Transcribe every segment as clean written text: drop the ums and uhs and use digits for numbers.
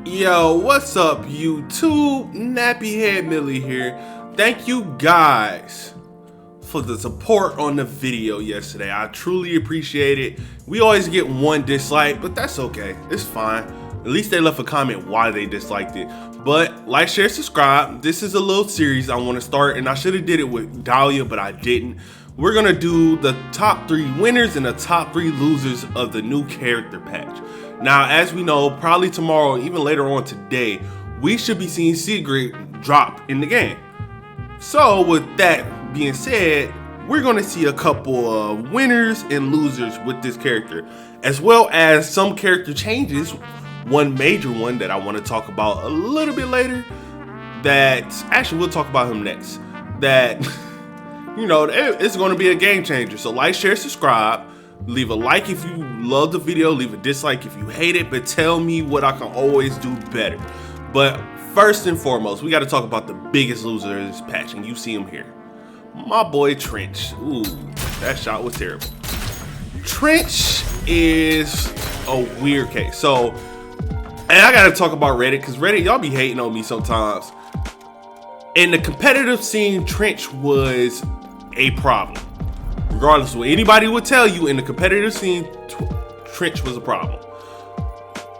Yo, what's up YouTube? Nappyhead Millie here. Thank you guys for the support on the video yesterday. I truly appreciate it. We always get one dislike, but that's okay. It's fine. At least they left a comment why they disliked it. But like, share, subscribe. This is a little series I want to start, and I should have did it with Dahlia, but I didn't. We're gonna do the top 3 winners and the top 3 losers of the new character patch. Now, as we know, probably tomorrow, even later on today, we should be seeing Sigrid drop in the game. So with that being said, we're gonna see a couple of winners and losers with this character, as well as some character changes. One major one that I want to talk about a little bit later, that actually we'll talk about him next, that you know, it's going to be a game changer. So like, share, subscribe, leave a like if you love the video, leave a dislike if you hate it, but tell me what I can always do better. But first and foremost, we got to talk about the biggest loser of this patch, and you see him here, my boy Gl1tch. Ooh, that shot was terrible. Gl1tch is a weird case. So, and I gotta talk about Reddit, because Reddit, y'all be hating on me sometimes. In the competitive scene, Gl1tch was a problem. Regardless of what anybody would tell you, in the competitive scene, Gl1tch was a problem.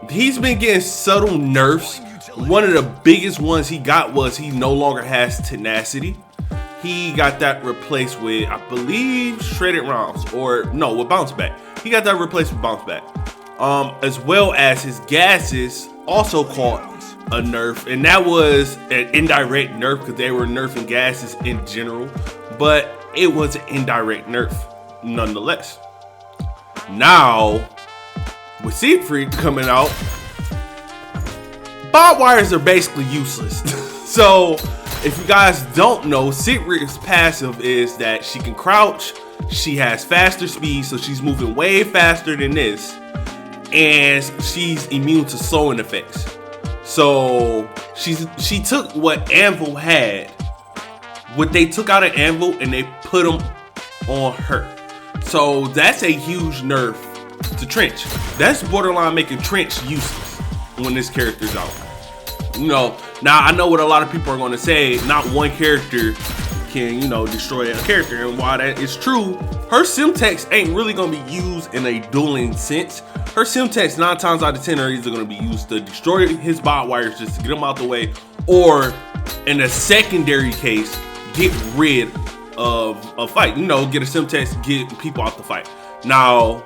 He's been getting subtle nerfs. One of the biggest ones he got was he no longer has tenacity. He got that replaced with, I believe, shredded rounds, or no, with bounce back. He got that replaced with bounce back. As well as his gases also caught a nerf, and that was an indirect nerf because they were nerfing gases in general, but it was an indirect nerf nonetheless. Now, with Sigrid coming out, barbed wires are basically useless. So, if you guys don't know, Sigrid's passive is that she can crouch, she has faster speed, so she's moving way faster than this, and she's immune to slowing effects. So she took what Anvil had, what they took out of Anvil, and they put them on her. So that's a huge nerf to Gl1tch. That's borderline making Gl1tch useless when this character's out. You know, now I know what a lot of people are going to say. Not one character can, you know, destroy a character, and while that is true, her Simtex ain't really going to be used in a dueling sense. Her Simtex 9 times out of 10 are either going to be used to destroy his bot wires just to get him out the way, or in a secondary case, get rid of a fight. You know, get a Simtex, get people out the fight. Now,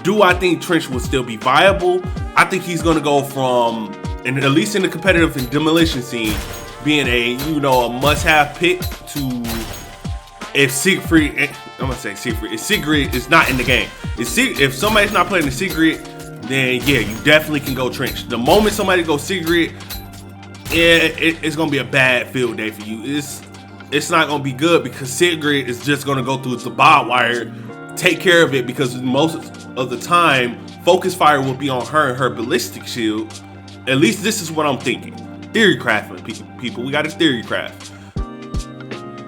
do I think Gl1tch will still be viable? I think he's going to go from, and at least in the competitive and demolition scene, being a, you know, a must-have pick to, if Sigrid, I'm gonna say Sigrid, if Sigrid is not in the game, if somebody's not playing the Sigrid, then yeah, you definitely can go Gl1tch. The moment somebody goes Sigrid, it's gonna be a bad field day for you. It's not gonna be good, because Sigrid is just gonna go through the barbed wire, take care of it, because most of the time, focus fire will be on her and her ballistic shield. At least this is what I'm thinking. Theory crafting, people, we got a theory craft.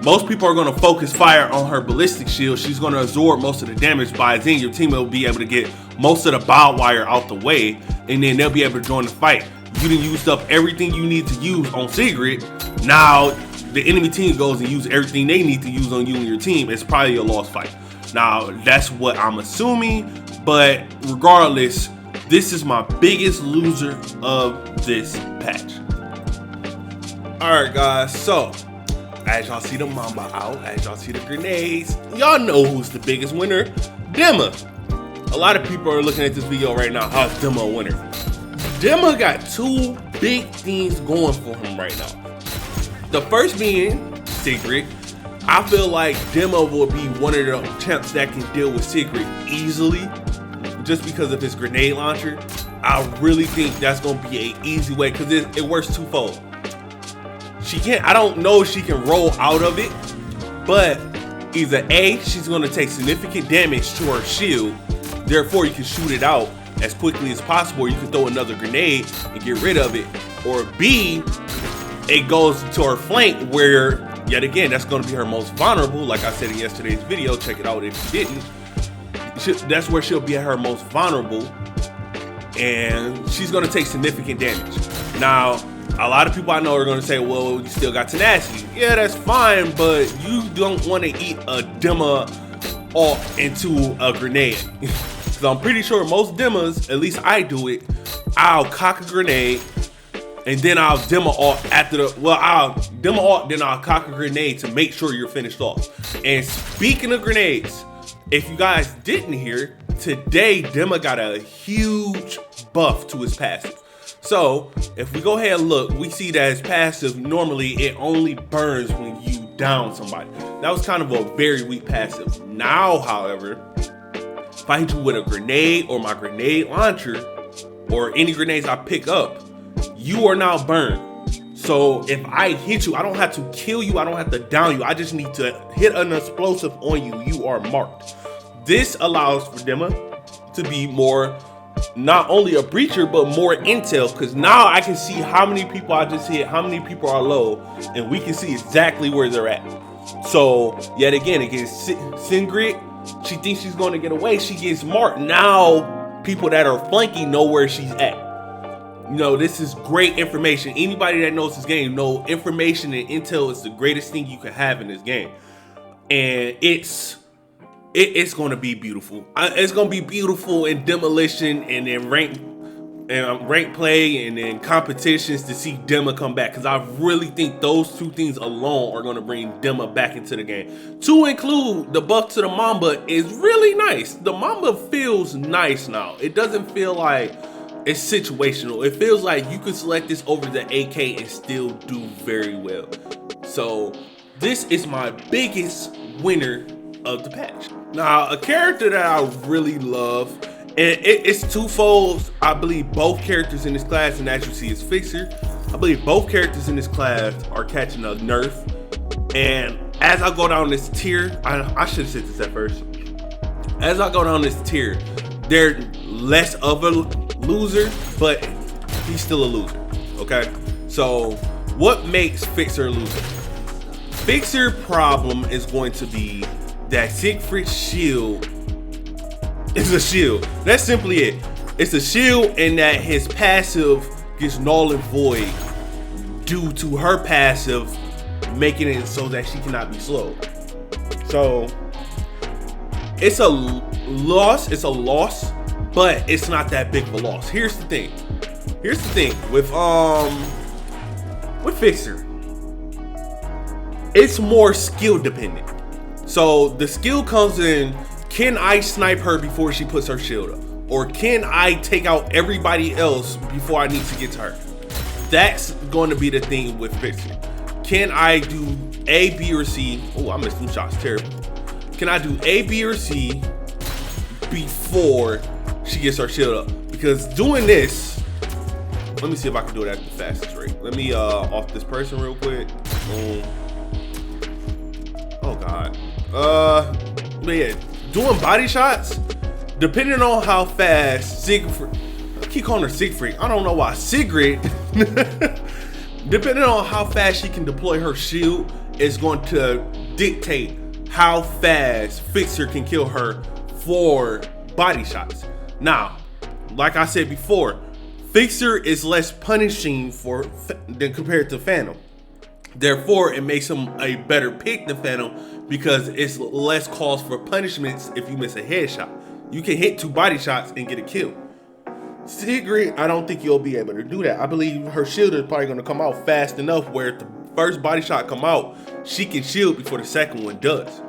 Most people are going to focus fire on her ballistic shield. She's going to absorb most of the damage. By then, your team will be able to get most of the barbed wire out the way, and then they'll be able to join the fight. You done used up everything you need to use on Sigrid. Now, the enemy team goes and use everything they need to use on you and your team. It's probably a lost fight. Now, that's what I'm assuming, but regardless, this is my biggest loser of this patch. Alright guys, so as y'all see the mama out, as y'all see the grenades, y'all know who's the biggest winner. Dima. A lot of people are looking at this video right now. How's Dima a winner? Dima got 2 big things going for him right now. The first being Sigrid. I feel like Dima will be one of the champs that can deal with Sigrid easily, just because of his grenade launcher. I really think that's going to be an easy way, because it works twofold. She can't, I don't know if she can roll out of it, but either A, she's going to take significant damage to her shield, therefore you can shoot it out as quickly as possible, or you can throw another grenade and get rid of it, or B, it goes to her flank where, yet again, that's going to be her most vulnerable. Like I said in yesterday's video, check it out if you didn't. That's where she'll be at her most vulnerable. and she's going to take significant damage. Now, a lot of people I know are going to say, well, you still got tenacity. Yeah, that's fine, but you don't want to eat a Dima ult into a grenade. So I'm pretty sure most Dimas, at least I do it, I'll cock a grenade, and then I'll Dima ult after I'll Dima ult, then I'll cock a grenade to make sure you're finished off. And speaking of grenades, if you guys didn't hear, today Dima got a huge buff to his passive. So if we go ahead and look, we see that his passive, normally it only burns when you down somebody. That was kind of a very weak passive. Now, however, if I hit you with a grenade or my grenade launcher, or any grenades I pick up, you are now burned. So if I hit you, I don't have to kill you, I don't have to down you, I just need to hit an explosive on you, you are marked. This allows for Dima to be more, not only a breacher, but more intel, because now I can see how many people I just hit, how many people are low, and we can see exactly where they're at. So yet again, against Sigrid, she thinks she's going to get away, she gets marked. Now people that are flanking know where she's at. You know, this is great information. Anybody that knows this game know information and intel is the greatest thing you can have in this game. And it's going to be beautiful. It's going to be beautiful in demolition and in rank play and in competitions to see Dima come back, because I really think those two things alone are going to bring Dima back into the game. To include the buff to the Mamba is really nice. The Mamba feels nice now. It doesn't feel like it's situational. It feels like you could select this over the AK and still do very well. So this is my biggest winner of the patch. Now, a character that I really love, and it's twofold. I believe both characters in this class, and as you see, is Fixer. I believe both characters in this class are catching a nerf. And as I go down this tier, I should have said this at first. As I go down this tier, they're less of a loser, but he's still a loser. Okay, so what makes Fixer a loser? Fixer problem is going to be that Sigrid's shield is a shield. That's simply it. It's a shield, and that his passive gets null and void due to her passive making it so that she cannot be slowed. So it's a loss. It's a loss, but it's not that big of a loss. Here's the thing. With Fixer, it's more skill dependent. So the skill comes in, can I snipe her before she puts her shield up? Or can I take out everybody else before I need to get to her? That's going to be the thing with Fixer. Can I do A, B, or C? Oh, I missed some shots, terrible. Can I do A, B, or C before she gets her shield up? Because doing this, let me see if I can do it at the fastest rate. Let me off this person real quick. Boom. Oh God. But yeah, doing body shots, depending on how fast Sigrid, I keep calling her Sigrid, I don't know why, Sigrid, depending on how fast she can deploy her shield is going to dictate how fast Fixer can kill her for body shots. Now, like I said before, Fixer is less punishing than compared to Phantom. Therefore, it makes him a better pick than Phantom because it's less cause for punishments if you miss a headshot. You can hit 2 body shots and get a kill. Sigrid, I don't think you'll be able to do that. I believe her shield is probably going to come out fast enough where if the first body shot come out, she can shield before the second one does.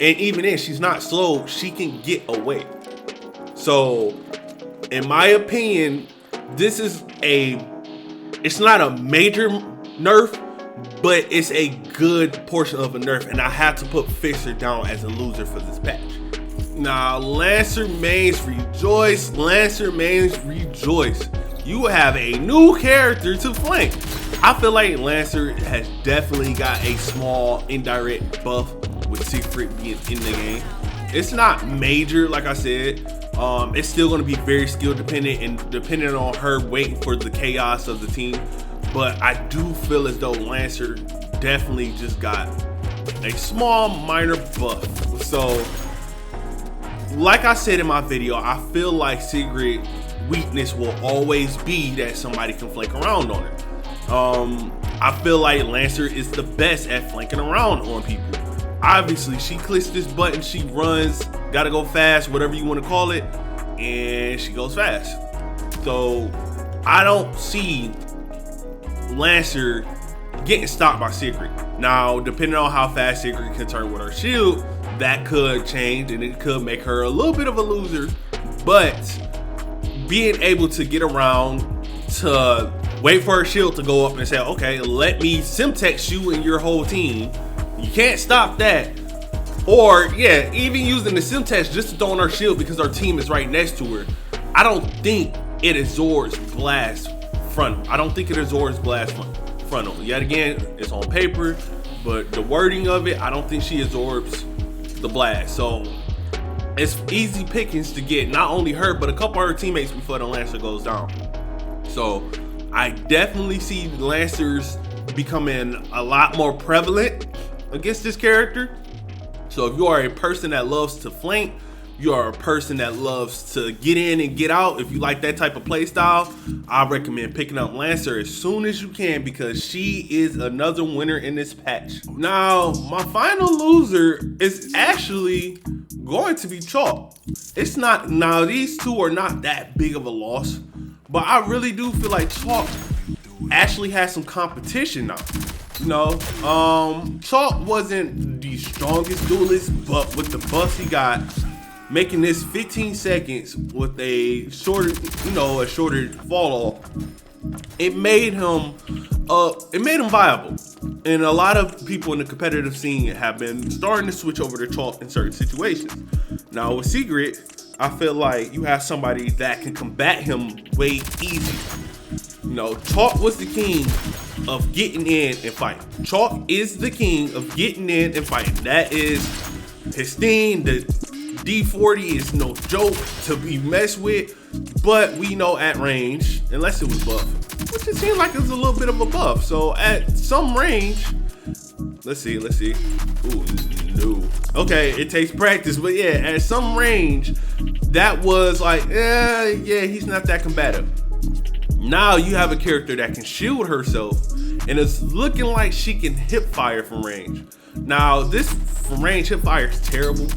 And even then, she's not slow. She can get away. So, in my opinion, this is it's not a major nerf, but it's a good portion of a nerf, and I have to put Fixer down as a loser for this patch. Now, Lancer mains rejoice. Lancer mains rejoice. You have a new character to flank. I feel like Lancer has definitely got a small indirect buff with Sigrid being in the game. It's not major, like I said. It's still going to be very skill dependent and dependent on her waiting for the chaos of the team. But I do feel as though Lancer definitely just got a small minor buff. So, like I said in my video, I feel like Sigrid weakness will always be that somebody can flank around on her. I feel like Lancer is the best at flanking around on people. Obviously, she clicks this button, she runs, gotta go fast, whatever you want to call it, and she goes fast. So I don't see Lancer getting stopped by Sigrid. Now, depending on how fast Sigrid can turn with her shield, that could change and it could make her a little bit of a loser. But being able to get around, to wait for her shield to go up and say, okay, let me Simtex you and your whole team. You can't stop that. Or, yeah, even using the Simtex just to throw on her shield because our team is right next to her. I don't think it absorbs blast frontal. I don't think it absorbs blast frontal. Yet again, it's on paper, but the wording of it, I don't think she absorbs the blast. So it's easy pickings to get not only her, but a couple of her teammates before the Lancer goes down. So I definitely see Lancers becoming a lot more prevalent against this character. So if you are a person that loves to flank, you are a person that loves to get in and get out, if you like that type of play style, I recommend picking up Lancer as soon as you can because she is another winner in this patch. Now, my final loser is actually going to be Chaac. It's not, now these two are not that big of a loss, but I really do feel like Chaac actually has some competition now. You know, Chaac wasn't the strongest duelist, but with the buffs he got, making this 15 seconds with a shorter, a shorter fall off, it made him viable. And a lot of people in the competitive scene have been starting to switch over to Chaac in certain situations. Now with Sigrid, I feel like you have somebody that can combat him way easier. Chaac was the king of getting in and fighting. Chaac is the king of getting in and fighting. That is his thing. The D40 is no joke to be messed with, but we know at range, unless it was buff, which it seems like it's a little bit of a buff. So at some range, let's see. Ooh, no. Okay, it takes practice, but yeah, at some range, that was like, yeah, he's not that combative. Now you have a character that can shield herself, and it's looking like she can hip fire from range. Now this from range hip fire is terrible,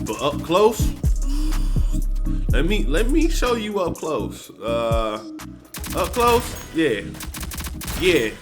but up close, let me show you up close. Up close, yeah. You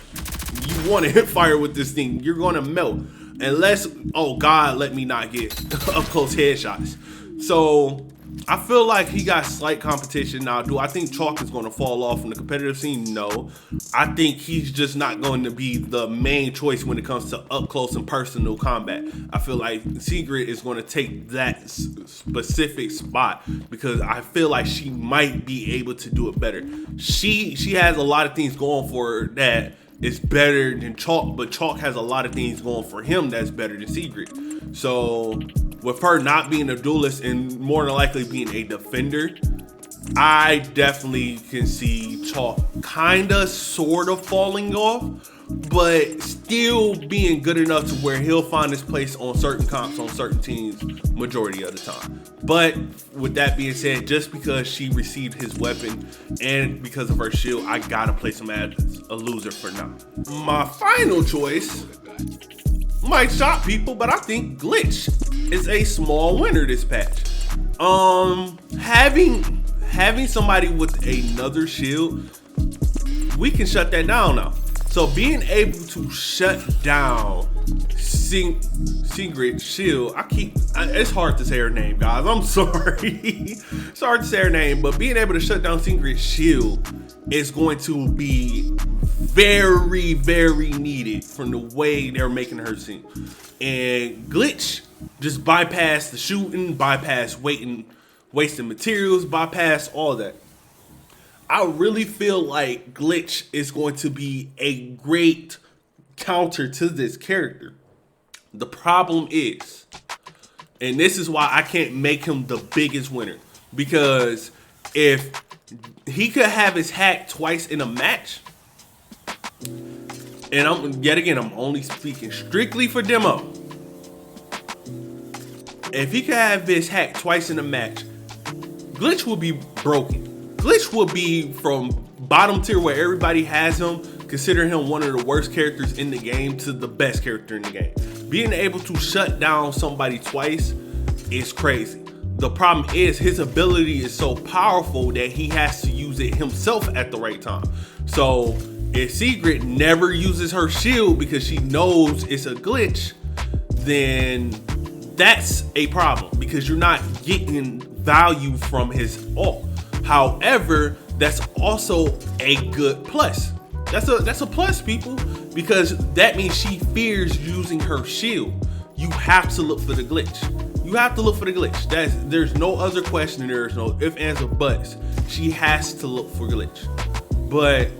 want to hip fire with this thing, you're gonna melt. Unless, oh God, let me not get up close headshots. So I feel like he got slight competition. Now, do I think Chaac is going to fall off from the competitive scene? No. I think he's just not going to be the main choice when it comes to up close and personal combat. I feel like Sigrid is going to take that specific spot because I feel like she might be able to do it better. She has a lot of things going for her that is better than Chaac, but Chaac has a lot of things going for him that's better than Sigrid. So with her not being a duelist and more than likely being a defender, I definitely can see Chaac kinda sorta falling off, but still being good enough to where he'll find his place on certain comps on certain teams majority of the time. But with that being said, just because she received his weapon and because of her shield, I gotta place him as a loser for now. My final choice might shock people, but I think Gl1tch is a small winner this patch. Having somebody with another shield, we can shut that down now. So being able to shut down Sigrid's shield, it's hard to say her name, guys. I'm sorry. It's hard to say her name, but being able to shut down Sigrid's shield is going to be very, very needed from the way they're making her seem. And Gl1tch just bypass the shooting, bypass wasting materials, bypass all that. I really feel like Gl1tch is going to be a great counter to this character. The problem is, and this is why I can't make him the biggest winner, because if he could have his hack twice in a match, and I'm only speaking strictly for demo. If he could have his hack twice in a match, Gl1tch will be broken. Gl1tch would be from bottom tier where everybody has him, considering him one of the worst characters in the game to the best character in the game. Being able to shut down somebody twice is crazy. The problem is his ability is so powerful that he has to use it himself at the right time. So if Sigrid never uses her shield because she knows it's a glitch, then that's a problem because you're not getting value from his ult. However, that's also a good plus. That's a plus, people, because that means she fears using her shield. You have to look for the glitch. You have to look for the glitch. There's no other question. There's no ifs, ands, or buts. She has to look for glitch. But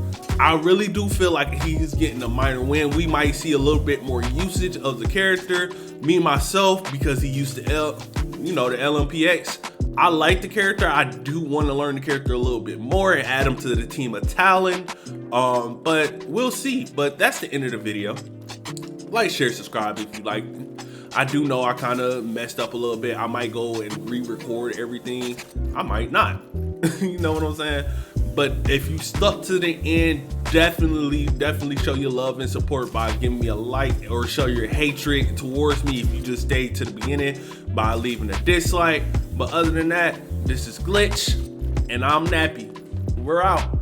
I really do feel like he's getting a minor win. We might see a little bit more usage of the character. Me myself, because he used to the LMPX. I like the character. I do want to learn the character a little bit more and add him to the team of Talon. But we'll see. But that's the end of the video. Like, share, subscribe if you like. I do know I kind of messed up a little bit. I might go and re-record everything. I might not. You know what I'm saying? But if you stuck to the end, definitely show your love and support by giving me a like, or show your hatred towards me if you just stayed to the beginning by leaving a dislike. But other than that, this is Gl1tch, and I'm Nappy. We're out.